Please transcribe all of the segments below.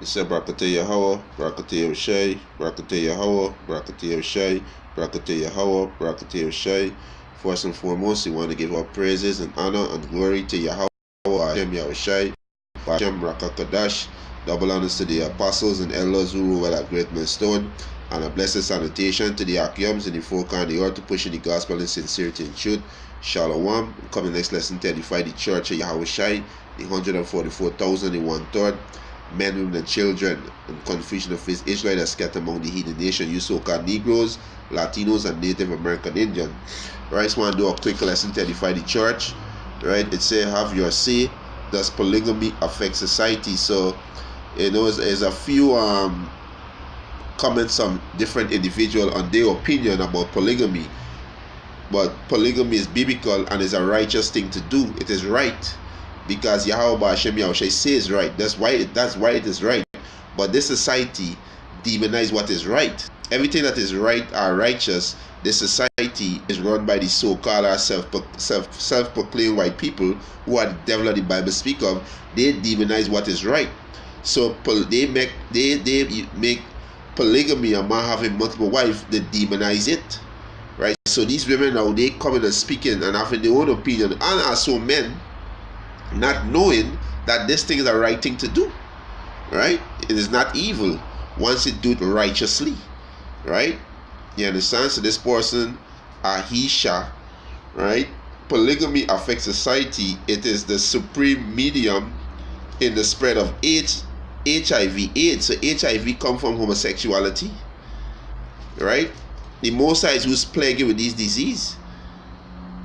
It said Barakatah Yahweh, Barakatah Yahushai, Barakatah Yahweh, Barakatah Yahushai, Barakatah Yahweh, Barakatah Yahushai. First and foremost, we want to give our praises and honor and glory to Yahweh, Hashem Yahushai, Hashem Rakakadash. Double honors to the apostles and elders who rule at Great Millstone, and a blessed salutation to the Akyams and the folk on the earth to push in the gospel in sincerity and truth. Shalom. Coming next lesson to edify the church of Yahushai, the 144,000 in 1/3. Men, women, and children, and confusion of his Israel that scattered among the heathen nation, you so-called Negroes, Latinos, and Native American Indian. Right, so I want to do a quick lesson to edify the church. Right, it says, have your say. Does polygamy affect society? So, there's a few comments from different individuals on their opinion about polygamy. But polygamy is biblical and is a righteous thing to do. It is right. Because Yahweh Hashem Yahushai says right. That's why it is right. But this society demonize what is right. Everything that is right or righteous, this society is run by the so-called self-proclaimed white people who are the devil that the Bible speak of. They demonize what is right. So they make polygamy, a man having multiple wives, they demonize it. Right? So these women now, they come in and speaking and having their own opinion, and also men not knowing that this thing is a right thing to do. Right? It is not evil once it do it righteously. Right? You understand? So this person, Ahisha, right? Polygamy affects society. It is the supreme medium in the spread of HIV/AIDS. So HIV come from homosexuality. Right? The Most High is who's plagued with this disease.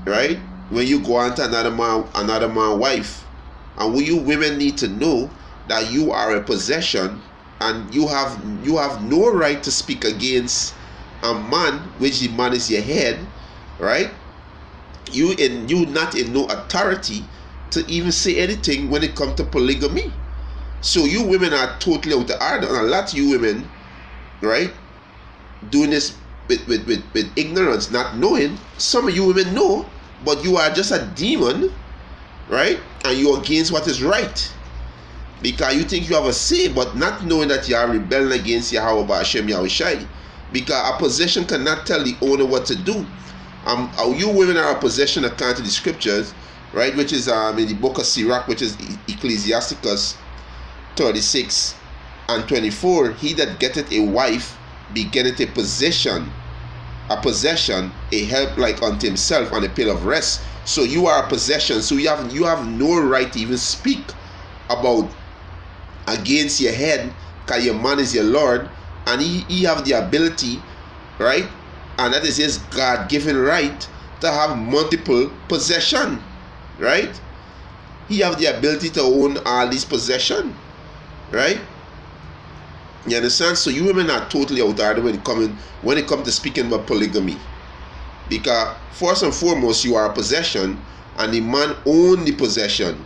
Right? When you go on to another man's wife, and you women need to know that you are a possession, and you have no right to speak against a man, which the man is your head, right? You not in no authority to even say anything when it comes to polygamy. So you women are totally out of order, and a lot of you women, right, doing this with ignorance, not knowing. Some of you women know, but you are just a demon, right? And you're against what is right. Because you think you have a say, but not knowing that you are rebelling against Yahweh Hashem Yahushai. Because a possession cannot tell the owner what to do. You women are a possession according to the scriptures, right? Which is in the book of Sirach, which is Ecclesiasticus 36 and 24. He that getteth a wife begetteth a possession, a help like unto himself, and a pill of rest. So you are a possession. So you have no right to even speak about against your head, because your man is your Lord, and he have the ability, right? And that is his God-given right to have multiple possession, right? He have the ability to own all these possession, right? You understand? So you women are totally out there when it comes to speaking about polygamy. Because first and foremost, you are a possession, and the man owns the possession.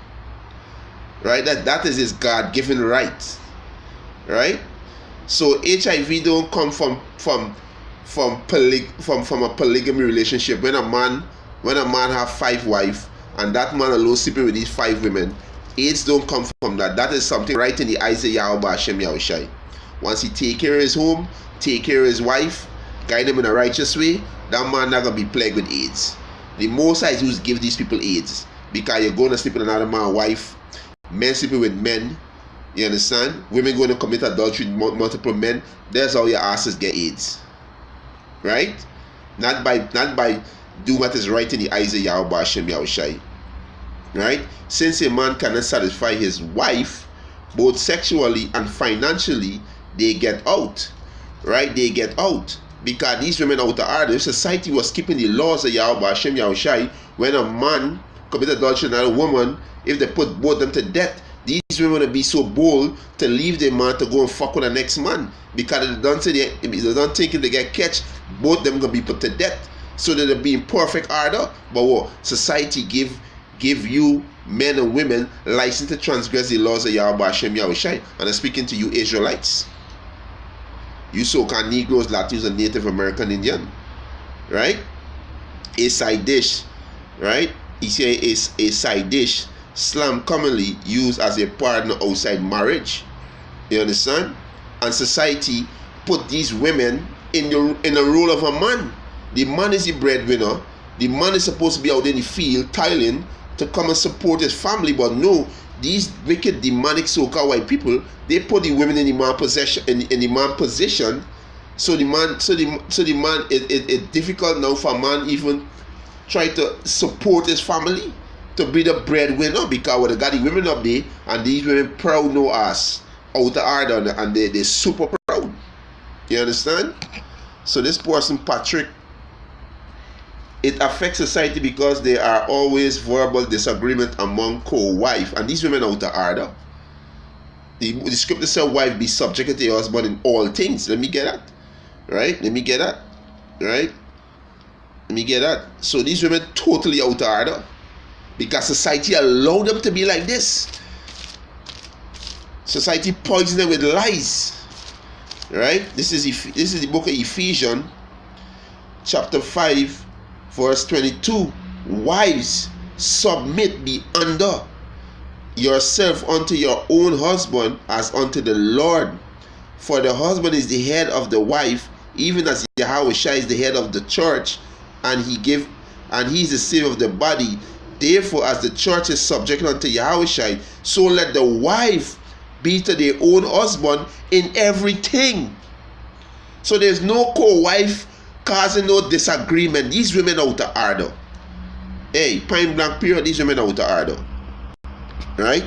Right? That is his God-given right. Right? So HIV don't come from a polygamy relationship. When a man have 5 wives, and that man alone sleeping with these 5 women, AIDS don't come from that. That is something right in the eyes of Yahweh Hashem Yahushai. Once he take care of his home, take care of his wife, guide them in a righteous way, that man not gonna be plagued with AIDS. The Most High is who's give these people AIDS, because you're going to sleep with another man's wife, men sleeping with men. You understand? Women going to commit adultery with multiple men. That's how your asses get AIDS. Right? Not by doing what is right in the eyes of Yahweh Hashem Yahushai. Right? Since a man cannot satisfy his wife, both sexually and financially, they get out. Right? They get out. Because these women out of order. If society was keeping the laws of Yahweh Hashem Yahushai, when a man commit adultery with another woman, if they put both them to death, these women would be so bold to leave their man to go and fuck with the next man. Because they don't think if they get catch, both of them gonna be put to death. So that they'll be in perfect order. But what? Society give you men and women license to transgress the laws of Yahweh Hashem Yahushai. And I'm speaking to you Israelites. You so-called Negroes, Latinos, and Native American Indian. Right? A side dish. Right? He say is a side dish. Slam commonly used as a partner outside marriage. You understand? And society put these women in the role of a man. The man is the breadwinner. The man is supposed to be out in the field tiling to come and support his family, but no, these wicked demonic so-called white people, they put the women in the man possession in the man position. So the man it's difficult now for a man even try to support his family, to be the breadwinner, because they got the women up there, and these women proud no ass out the order, and they're super proud. You understand? So this person Patrick, it affects society because there are always verbal disagreement among co-wife, and these women out the order. The scripture says, wife be subject to your husband in all things. Let me get that. Right? Let me get that. Right? Let me get that. So these women totally out of order because society allowed them to be like this. Society poisons them with lies. Right? This is the book of Ephesians, chapter 5, verse 22. Wives, submit, be under yourself unto your own husband as unto the Lord. For the husband is the head of the wife, even as Yahushua is the head of the church, and he is the savior of the body. Therefore, as the church is subject unto Yahushua, so let the wife be to their own husband in everything. So there's no co-wife causing no disagreement. These women out of order. Hey, point blank period, these women out of order. Right?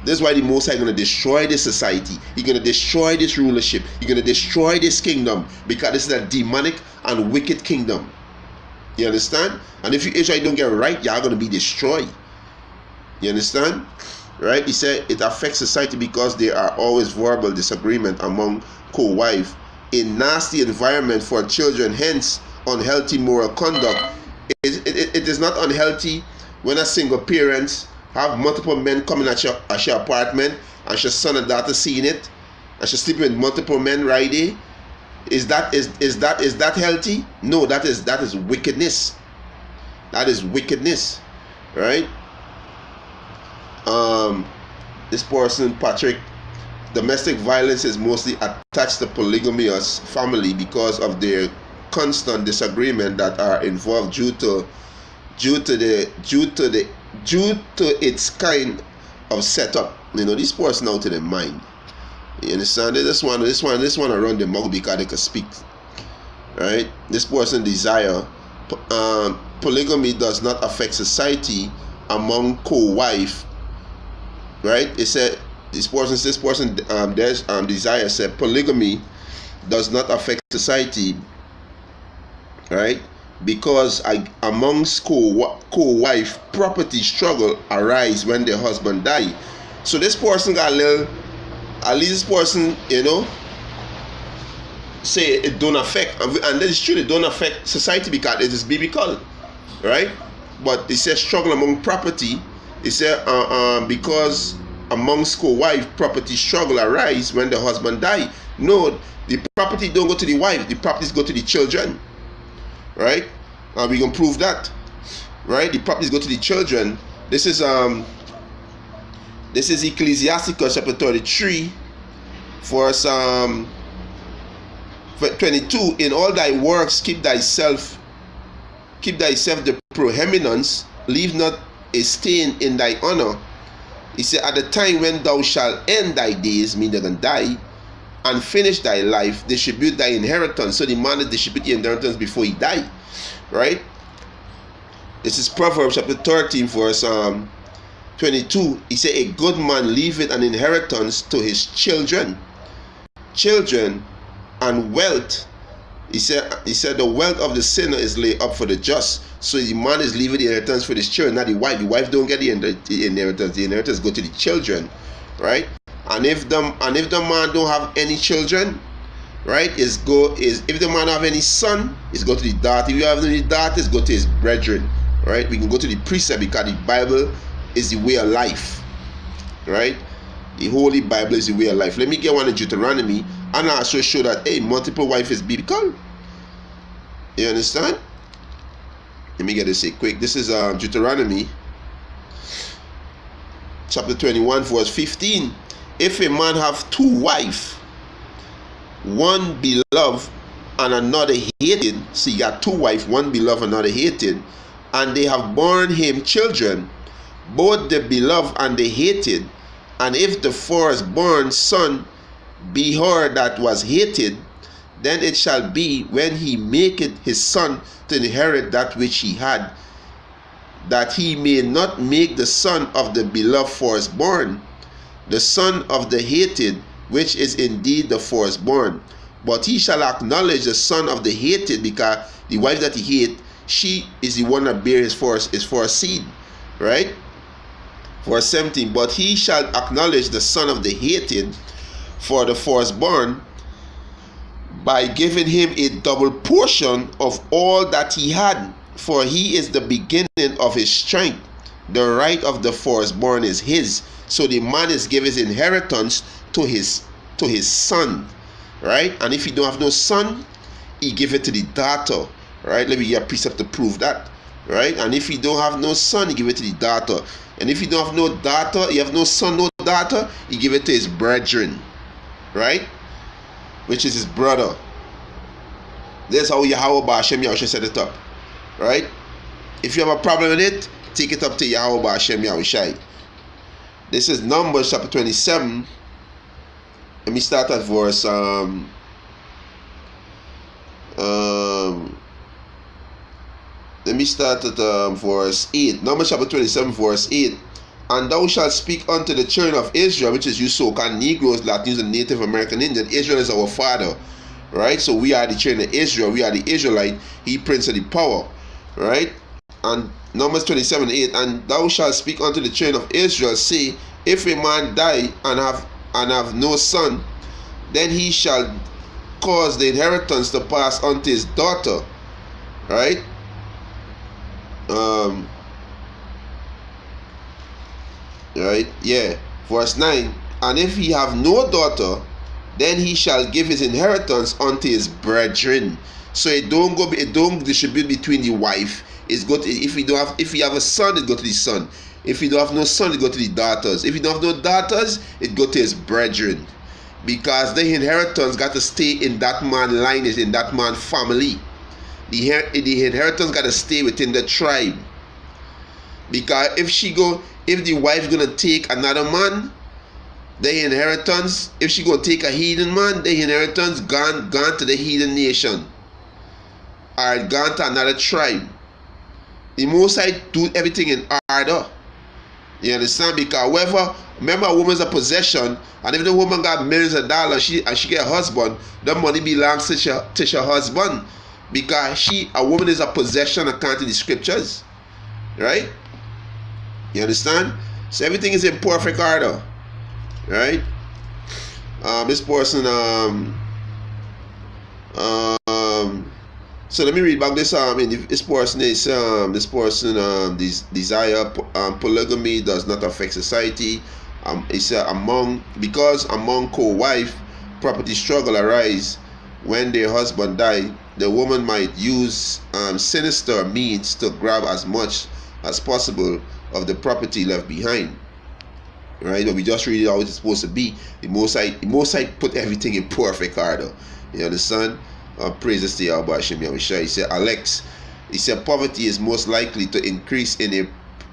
This is why the Most High is going to destroy this society. He's going to destroy this rulership. He's going to destroy this kingdom, because this is a demonic and wicked kingdom. You understand? And if Israel don't get right, you are going to be destroyed. You understand? Right? He said it affects society because there are always verbal disagreement among co-wife, a nasty environment for children, hence unhealthy moral conduct. It is not unhealthy when a single parent have multiple men coming at your apartment, and your son and daughter seeing it, and she's sleeping with multiple men right there. Is that healthy? No, that is wickedness. That is wickedness, right? This person Patrick, domestic violence is mostly attached to polygamous family because of their constant disagreement that are involved due to its kind of setup. You know, this person out of their mind. You understand? This one around the mouth because they can speak. Right? This person desire polygamy does not affect society among co-wife. Right? It said this person desire said polygamy does not affect society. Right? Because amongst co-wife, property struggle arise when the husband die. So this person got a little, at least this person, you know, say it don't affect, and then it's true it don't affect society because it is biblical, right? But it says struggle among property. It said because amongst co-wife, property struggle arise when the husband die. No, the property don't go to the wife, the properties go to the children. Right? And we can prove that. Right? The properties go to the children. This is Ecclesiasticus chapter 33, verse 22. In all thy works keep thyself the preeminence, leave not a stain in thy honor. He said, at the time when thou shalt end thy days, meaning they're gonna die, and finish thy life, distribute thy inheritance. So the man that distribute the inheritance before he died. Right? This is Proverbs chapter 13, verse 22. He said, a good man leaveth an inheritance to his children. Children and wealth. He said the wealth of the sinner is laid up for the just. So the man is leaving the inheritance for his children, not the wife. The wife don't get the inheritance. The inheritance go to the children. Right? And if the man don't have any children, right, if the man have any son, it's go to the daughter. If you have any daughters, go to his brethren. Right? We can go to the precept because the Bible is the way of life. Right? The Holy Bible is the way of life. Let me get one in Deuteronomy, and I also show that multiple wife is biblical. You understand? Let me get this quick. This is Deuteronomy chapter 21, verse 15. if a man have two wives, one beloved and another hated, so you got two wives, one beloved, another hated, and they have borne him children, both the beloved and the hated, and if the firstborn son be her that was hated, then it shall be when he maketh his son to inherit that which he had, that he may not make the son of the beloved firstborn, the son of the hated, which is indeed the firstborn. But he shall acknowledge the son of the hated, because the wife that he hate, she is the one that bear his first seed. Right? Verse 17. But he shall acknowledge the son of the hated for the firstborn, by giving him a double portion of all that he had, for he is the beginning of his strength. The right of the firstborn is his. So the man is giving his inheritance to his son, right? And if he don't have no son, he give it to the daughter, right? Let me get a precept to prove that, right? And if he don't have no son, he give it to the daughter. And if he don't have no daughter, he have no son, no daughter, he give it to his brethren, right? Which is his brother. That's how Yahweh Ba'Shem Yahushua set it up, right? If you have a problem with it, take it up to Yahweh Ba'Shem Yahushua. This is Numbers chapter 27. Let me start at verse let me start at verse 8. Numbers chapter 27 verse 8. And thou shalt speak unto the children of Israel, which is you so-called Negroes, Latinos, and Native American Indian. Israel is our father, right? So we are the children of Israel. We are the Israelite. He prince of the power, right? And Numbers 27 8. And thou shalt speak unto the children of Israel, say, if a man die and have no son, then he shall cause the inheritance to pass unto his daughter, right? Right, yeah. Verse 9. And if he have no daughter, then he shall give his inheritance unto his brethren. So it don't distribute between the wife. It's go to, if he have a son, it go to the son. If he don't have no son, it go to the daughters. If he don't have no daughters, it go to his brethren. Because the inheritance got to stay in that man's lineage, in that man's family. The inheritance got to stay within the tribe. Because if the wife gonna take another man, the inheritance, if she gonna take a heathen man, the inheritance gone to the heathen nation, or gone to another tribe. The Most High do everything in order. You understand? Because remember, a woman's a possession, and if the woman got millions of dollars, and she get a husband, the money belongs to her husband, because a woman is a possession according to the scriptures, right? You understand? So everything is in perfect order, right? This person, so let me read back this. This person is desire polygamy does not affect society. It's among co-wife property struggle arise when their husband die. The woman might use sinister means to grab as much as possible of the property left behind, right? But we just read it how it's supposed to be. The Most High put everything in perfect order. You understand? Praises to Yahweh Hashem Yahushua. He said, Alex, he said, poverty is most likely to increase in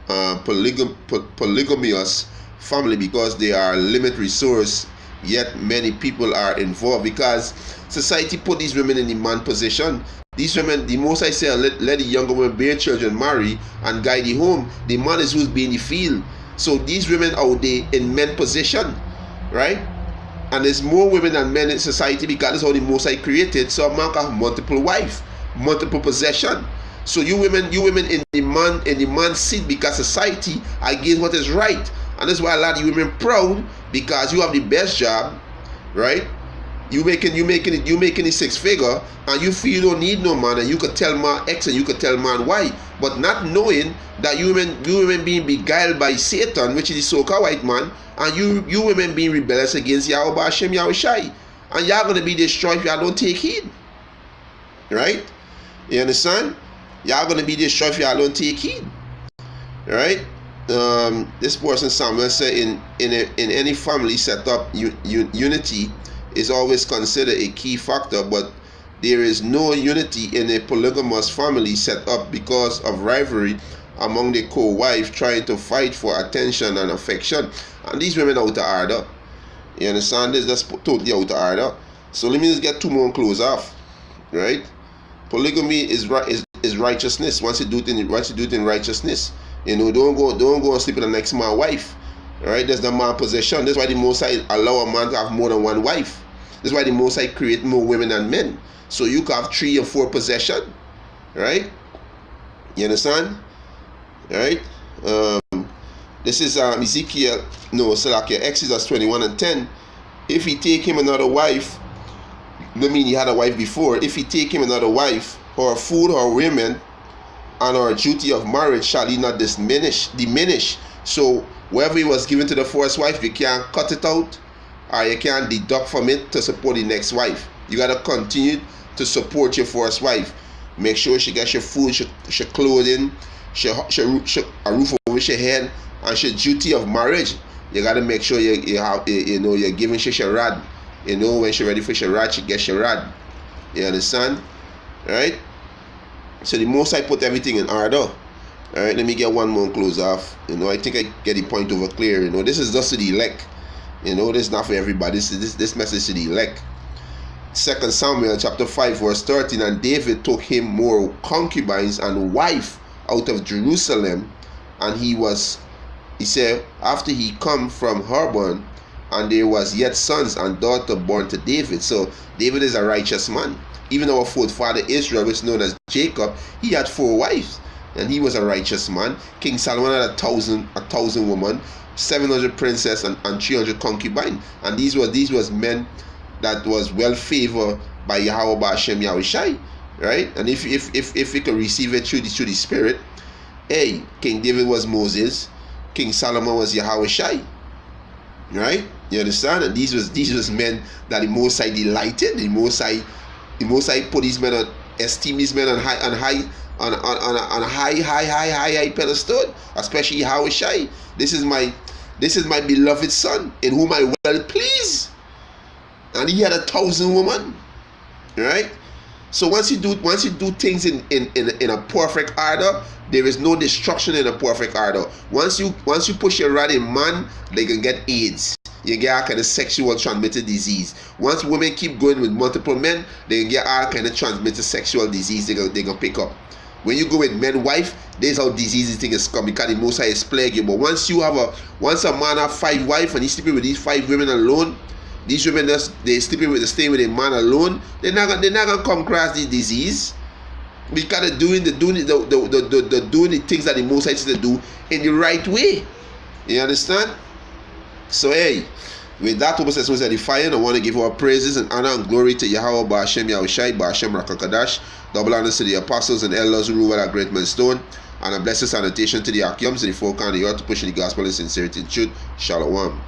a polygamous family because they are limited resource, yet many people are involved because society put these women in the man position. These women, the Most High said, let the younger women bear children, marry, and guide the home. The man is who's being in the field. So these women out there in men position, right? And there's more women than men in society because that's how the Most High created. So a man can have multiple wives, multiple possession. So you women in the man seat because society against what is right. And that's why a lot of you women proud because you have the best job, right? You making the six figure, and you feel you don't need no man, and you could tell man X and you could tell man Y, but not knowing that you women being beguiled by Satan, which is the so-called white man, and you women being rebellious against Yahweh Hashem Yahushai, and y'all gonna be destroyed if y'all don't take heed, right? You understand? Y'all gonna be destroyed if y'all don't take heed, right? this person Samuel said in any family setup, unity is always considered a key factor, but there is no unity in a polygamous family set up because of rivalry among the co-wife trying to fight for attention and affection. And these women out of order. You understand? This that's totally out of order. So let me just get two more and close off. Right? Polygamy is righteousness. Once you do it in righteousness, don't go and sleep with the next man's wife. Right? There's the man possession. That's why the Most High allow a man to have more than one wife. That's why the Most High create more women than men. So you can have 3 or 4 possession. Right? You understand? Right? This is Exodus 21:10. If he take him another wife, he had a wife before. If he take him another wife, or food or women, and our duty of marriage shall he not diminish. So whatever he was given to the first wife, you can't cut it out, or you can't deduct from it to support the next wife. You gotta continue to support your first wife. Make sure she gets your food, she clothing, she a roof over your head, and she duty of marriage. You gotta make sure you have you're giving she rod. When she ready for she rod, she gets she rod. You understand? Right? So the Most High put everything in order. Alright, let me get one more and close off. I think I get the point over clear. This is just to the elect. This is not for everybody. This message to the elect. 2 Samuel chapter 5 verse 13. And David took him more concubines and wife out of Jerusalem, and he said, after he come from Hebron, and there was yet sons and daughter born to David. So David is a righteous man. Even our forefather Israel, which is known as Jacob, he had 4 wives, and he was a righteous man. King Solomon had 1,000 women, 700 princesses, and 300 concubines. And these was men that was well favored by Yahweh Ba'Shem Yahushai, right? And if we could receive it through the Spirit, King David was Moses, King Solomon was Yahushai, right? You understand? And these was men that the Most High delighted. The Most High put these men on, esteem these men on high pedestal, especially Yahushai. This is my beloved son, in whom I well please. And he had 1,000 women, right? So once you do things in a perfect order, there is no destruction in a perfect order. Once you push your rod in man, they can get AIDS. You get all kind of sexual transmitted disease. Once women keep going with multiple men, they can get all kind of transmitted sexual disease. They can pick up. When you go with men, wife, this how diseases thing is coming, because the Most High is plague you. But once a man have 5 wives and he's sleeping with these 5 women alone, these women they staying with a man alone, they're not gonna come across this disease. We gotta doing the things that the Most High says to do in the right way. You understand? So with that purpose as was edifying, I want to give our praises and honor and glory to Yahweh Ba'Shem Yahushai, Ba'Shem Rakakadash, double honors to the apostles and elders who rule at Great Millstone, and a blessed salutation to the Akyams, to the folk on the earth to push the gospel in sincerity and truth. Shalom.